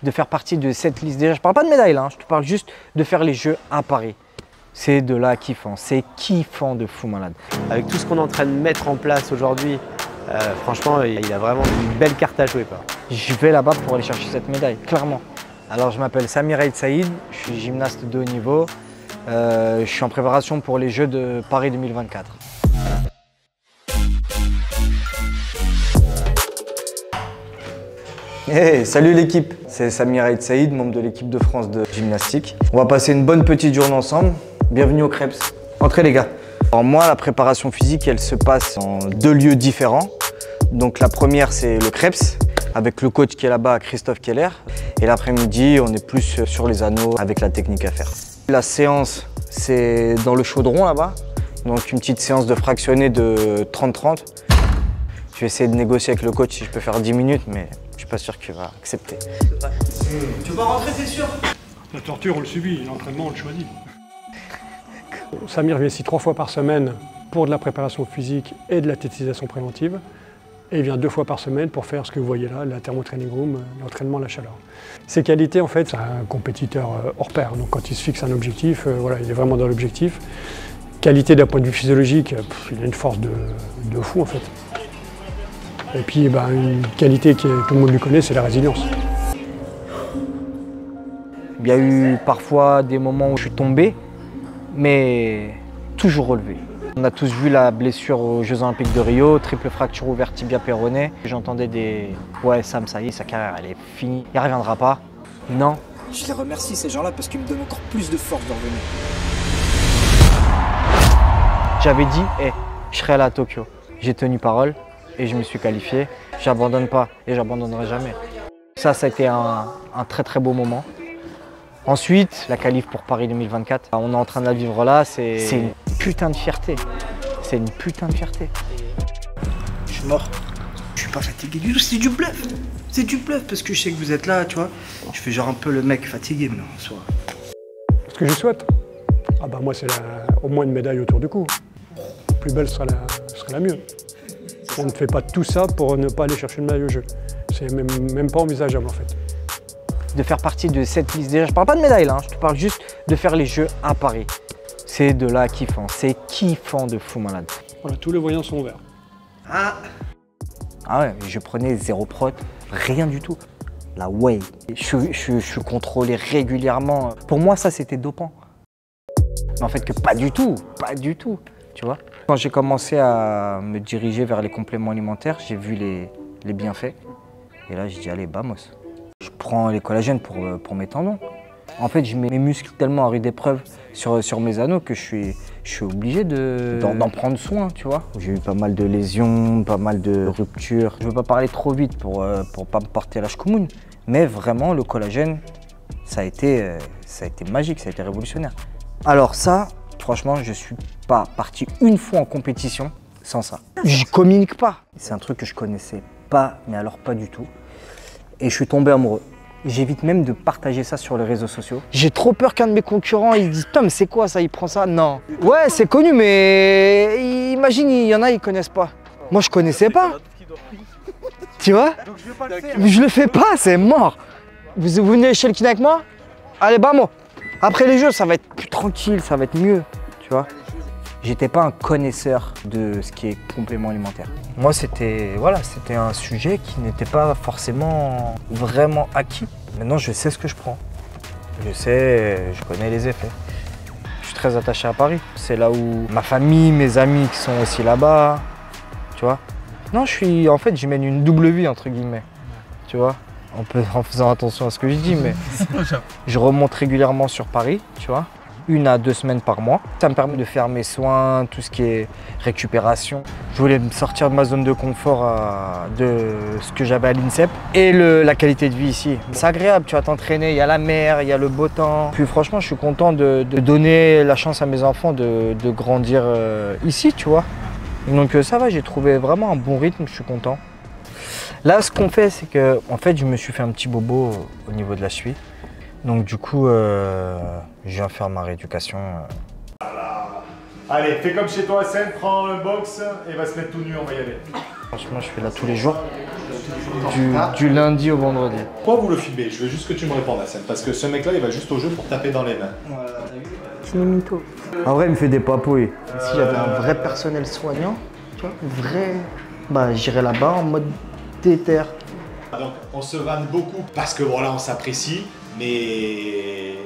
de faire partie de cette liste. Déjà, je parle pas de médaille là, hein, je te parle juste de faire les Jeux à Paris. C'est de là kiffant, c'est kiffant de fou malade. Avec tout ce qu'on est en train de mettre en place aujourd'hui, franchement, il a vraiment une belle carte à jouer, quoi. Je vais là-bas pour aller chercher cette médaille, clairement. Alors je m'appelle Samir Eid Saïd, je suis gymnaste de haut niveau. Je suis en préparation pour les Jeux de Paris 2024. Hey, salut l'équipe, c'est Samir Eid Saïd, membre de l'équipe de France de gymnastique. On va passer une bonne petite journée ensemble. Bienvenue au Krebs. Entrez les gars. Alors moi, la préparation physique, elle se passe en 2 lieux différents. Donc la première, c'est le Krebs, avec le coach qui est là-bas, Christophe Keller. Et l'après-midi, on est plus sur les anneaux avec la technique à faire. La séance, c'est dans le chaudron là-bas. Donc une petite séance de fractionné de 30-30. Je vais essayer de négocier avec le coach si je peux faire 10 minutes, mais je suis pas sûr qu'il va accepter. Tu vas rentrer, t'es sûr? La torture, on le subit, l'entraînement, on le choisit. Samir vient ici 3 fois par semaine pour de la préparation physique et de la tétanisation préventive. Et il vient 2 fois par semaine pour faire ce que vous voyez là, la thermotraining room, l'entraînement à la chaleur. Ses qualités, en fait, c'est un compétiteur hors pair. Donc quand il se fixe un objectif, voilà, il est vraiment dans l'objectif. Qualité d'un point de vue physiologique, il a une force de fou en fait. Et puis une qualité que tout le monde lui connaît, c'est la résilience. Il y a eu parfois des moments où je suis tombé, mais toujours relevé. On a tous vu la blessure aux Jeux Olympiques de Rio, triple fracture ouverte tibia péroné. J'entendais des « ouais Sam, ça y est, sa carrière elle est finie, il ne reviendra pas ». Non. Je les remercie ces gens-là parce qu'ils me donnent encore plus de force de revenir. J'avais dit hey, je serai là à Tokyo. J'ai tenu parole et je me suis qualifié. J'abandonne pas et j'abandonnerai jamais. Ça a été un très très beau moment. Ensuite, la qualif pour Paris 2024, on est en train de la vivre là, c'est une putain de fierté. C'est une putain de fierté. Je suis mort. Je suis pas fatigué du tout, c'est du bluff. C'est du bluff parce que je sais que vous êtes là, tu vois. Je fais genre un peu le mec fatigué, mais en soi. Ce que je souhaite, moi c'est au moins une médaille autour du cou. La plus belle sera la mieux. On ne fait pas tout ça pour ne pas aller chercher une médaille au jeu. C'est même pas envisageable en fait. De faire partie de cette liste, déjà je parle pas de médaille là, hein, je te parle juste de faire les Jeux à Paris. C'est de là kiffant, c'est kiffant de fou malade. Voilà, tous les voyants sont ouverts. Ah ouais, je prenais 0 prot, rien du tout. La whey, je suis contrôlé régulièrement. Pour moi ça c'était dopant. Mais en fait que pas du tout, tu vois. Quand j'ai commencé à me diriger vers les compléments alimentaires, j'ai vu les bienfaits. Et là j'ai dit allez, vamos. Je prends les collagènes pour mes tendons. En fait, je mets mes muscles tellement à rude épreuve sur mes anneaux que je suis obligé d'en prendre soin, tu vois. J'ai eu pas mal de lésions, pas mal de ruptures. Je ne veux pas parler trop vite pour pas me porter à la shkoumoun, mais vraiment, le collagène, ça a été magique, ça a été révolutionnaire. Alors ça, franchement, je ne suis pas parti une fois en compétition sans ça. Je communique pas. C'est un truc que je connaissais pas, mais alors pas du tout. Et je suis tombé amoureux. J'évite même de partager ça sur les réseaux sociaux. J'ai trop peur qu'un de mes concurrents ils disent « Putain, mais c'est quoi ça, il prend ça ?» Non. Ouais, c'est connu, mais imagine, il y en a, ils connaissent pas. Moi, je connaissais pas. Tu vois? Je le fais pas, c'est mort. Vous venez chez le kiné avec moi? Allez, vamos. Après les Jeux, ça va être plus tranquille, ça va être mieux. Tu vois? J'étais pas un connaisseur de ce qui est complément alimentaire. Moi, c'était un sujet qui n'était pas forcément vraiment acquis. Maintenant, je sais ce que je prends. Je connais les effets. Je suis très attaché à Paris. C'est là où ma famille, mes amis qui sont aussi là-bas, tu vois. Non, en fait, je mène une double vie, entre guillemets, tu vois. En faisant attention à ce que je dis, mais je remonte régulièrement sur Paris, tu vois. 1 à 2 semaines par mois. Ça me permet de faire mes soins, tout ce qui est récupération. Je voulais me sortir de ma zone de confort de ce que j'avais à l'INSEP et la qualité de vie ici. C'est agréable, tu vas t'entraîner, il y a la mer, il y a le beau temps. Puis franchement, je suis content de donner la chance à mes enfants de grandir ici, tu vois. Donc ça va, j'ai trouvé vraiment un bon rythme, je suis content. Là, ce qu'on fait, c'est que en fait, je me suis fait un petit bobo au niveau de la cheville. Donc du coup, je viens faire ma rééducation. Allez, fais comme chez toi, Sen, prends un box et va se mettre tout nu, on va y aller. Franchement, je fais là tous les jours. Du lundi au vendredi. Pourquoi vous le filmez? Je veux juste que tu me répondes à ça. Parce que ce mec-là, il va juste au jeu pour taper dans les mains. C'est une mytho. En vrai, il me fait des papouilles. Si j'avais un vrai personnel soignant, tu vois, vrai, bah j'irais là-bas en mode déter. Donc on se vanne beaucoup parce que voilà, on s'apprécie, mais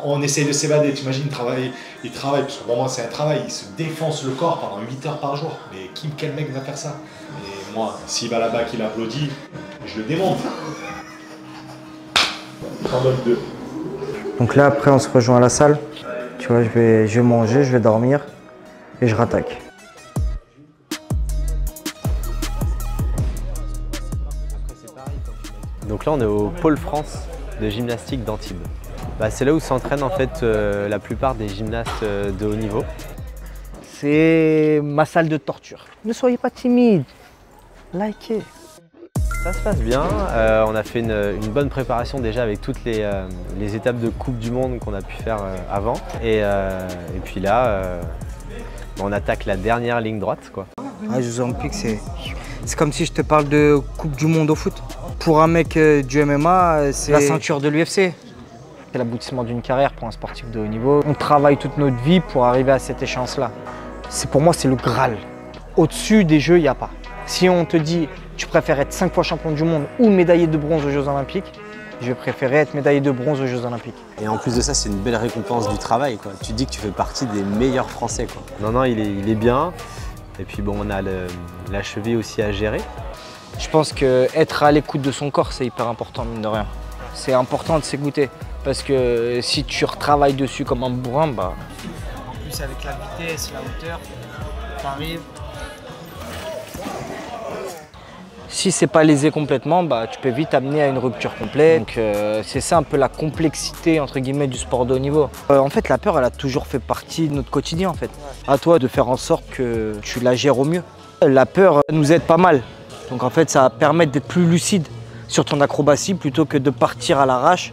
on essaie de s'évader. Tu imagines, il travaille, parce que pour moi c'est un travail, il se défonce le corps pendant 8 heures par jour. Mais quel mec va faire ça? Et moi, s'il va là-bas, qu'il applaudit, je le démonte. En mode 2. Donc là, après, on se rejoint à la salle. Tu vois, je vais manger, je vais dormir et je rattaque. Donc là, on est au pôle France de gymnastique d'Antibes. Bah, c'est là où s'entraînent en fait la plupart des gymnastes de haut niveau. C'est ma salle de torture. Ne soyez pas timide. Likez. Ça se passe bien. On a fait une bonne préparation déjà avec toutes les étapes de Coupe du Monde qu'on a pu faire avant. Et puis là, on attaque la dernière ligne droite, quoi. Ah, Jeux Olympiques, c'est comme si je te parle de Coupe du Monde au foot. Pour un mec du MMA, c'est la ceinture de l'UFC. C'est l'aboutissement d'une carrière pour un sportif de haut niveau. On travaille toute notre vie pour arriver à cette échéance-là. Pour moi, c'est le Graal. Au-dessus des Jeux, il n'y a pas. Si on te dit, tu préfères être 5 fois champion du monde ou médaillé de bronze aux Jeux Olympiques, je vais préférer être médaillé de bronze aux Jeux Olympiques. Et en plus de ça, c'est une belle récompense du travail, quoi. Tu dis que tu fais partie des meilleurs Français, quoi. Non, il est bien. Et puis bon, on a la cheville aussi à gérer. Je pense qu'être à l'écoute de son corps, c'est hyper important, mine de rien. C'est important de s'écouter. Parce que si tu retravailles dessus comme un bourrin, bah... En plus, avec la vitesse, la hauteur, t'arrives... Si c'est pas lésé complètement, bah, tu peux vite amener à une rupture complète. Donc c'est ça un peu la complexité entre guillemets du sport de haut niveau. En fait, la peur, elle a toujours fait partie de notre quotidien en fait. À toi de faire en sorte que tu la gères au mieux. La peur nous aide pas mal. Donc en fait, ça va permettre d'être plus lucide sur ton acrobatie plutôt que de partir à l'arrache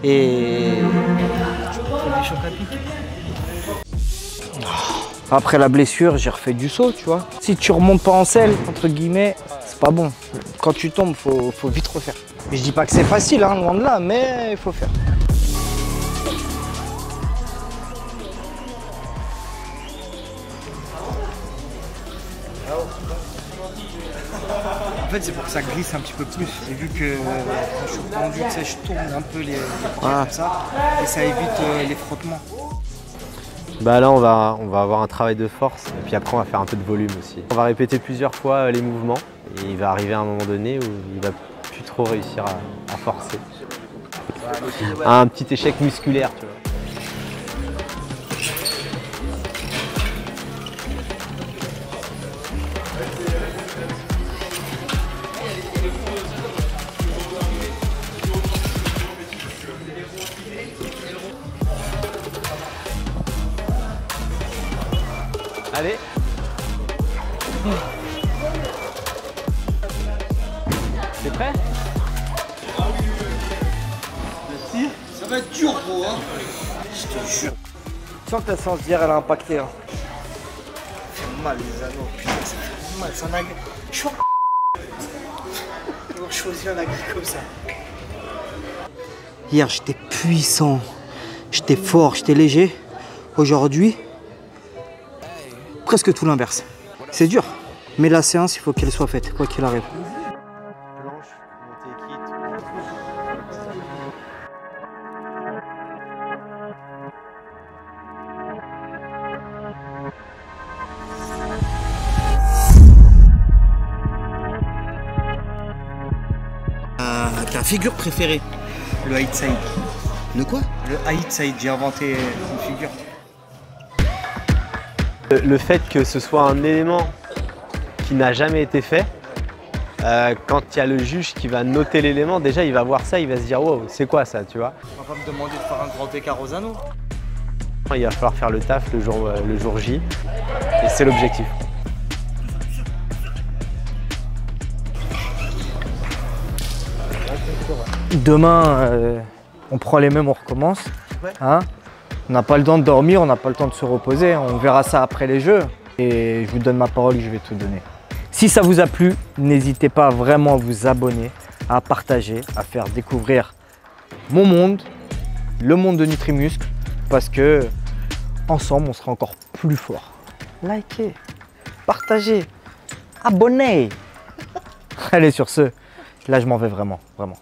et... Après la blessure, j'ai refait du saut, tu vois. Si tu remontes pas en selle, entre guillemets, c'est pas bon. Quand tu tombes, faut vite refaire. Mais je dis pas que c'est facile, hein, loin de là, mais il faut faire. En fait, c'est pour que ça glisse un petit peu plus. Et vu que quand je suis tendu, tu sais, je tourne un peu les bras comme ça, et ça évite les frottements. Bah là, on va avoir un travail de force et puis après, on va faire un peu de volume aussi. On va répéter plusieurs fois les mouvements et il va arriver un moment donné où il va plus trop réussir à forcer. Un petit échec musculaire, tu vois. Allez. T'es prêt? Ça va être dur, gros, hein. Je te jure. Tu sens que ta séance d'hier, elle a impacté. Hein. Ça fait mal, les anneaux. Putain, ça fait mal. Ça n'a... Je suis d'avoir choisi un agri comme ça. Hier, j'étais puissant. J'étais fort, j'étais léger. Aujourd'hui, presque tout l'inverse. C'est dur, mais la séance, il faut qu'elle soit faite, quoi qu'il arrive. Ta figure préférée? Le Aïd Saïd. Le quoi? Le Aïd Saïd, j'ai inventé une figure. Le fait que ce soit un élément qui n'a jamais été fait, quand il y a le juge qui va noter l'élément, déjà il va voir ça, il va se dire wow, c'est quoi ça, tu vois? On va pas me demander de faire un grand écart aux anneaux. Il va falloir faire le taf le jour J et c'est l'objectif. Demain, on prend les mêmes, on recommence. Hein, on n'a pas le temps de dormir, on n'a pas le temps de se reposer. On verra ça après les Jeux. Et je vous donne ma parole, je vais tout donner. Si ça vous a plu, n'hésitez pas vraiment à vous abonner. à partager, à faire découvrir mon monde, le monde de Nutrimuscle, parce que ensemble, on sera encore plus fort. Likez, partagez, abonnez. Allez, sur ce, là, je m'en vais vraiment, vraiment.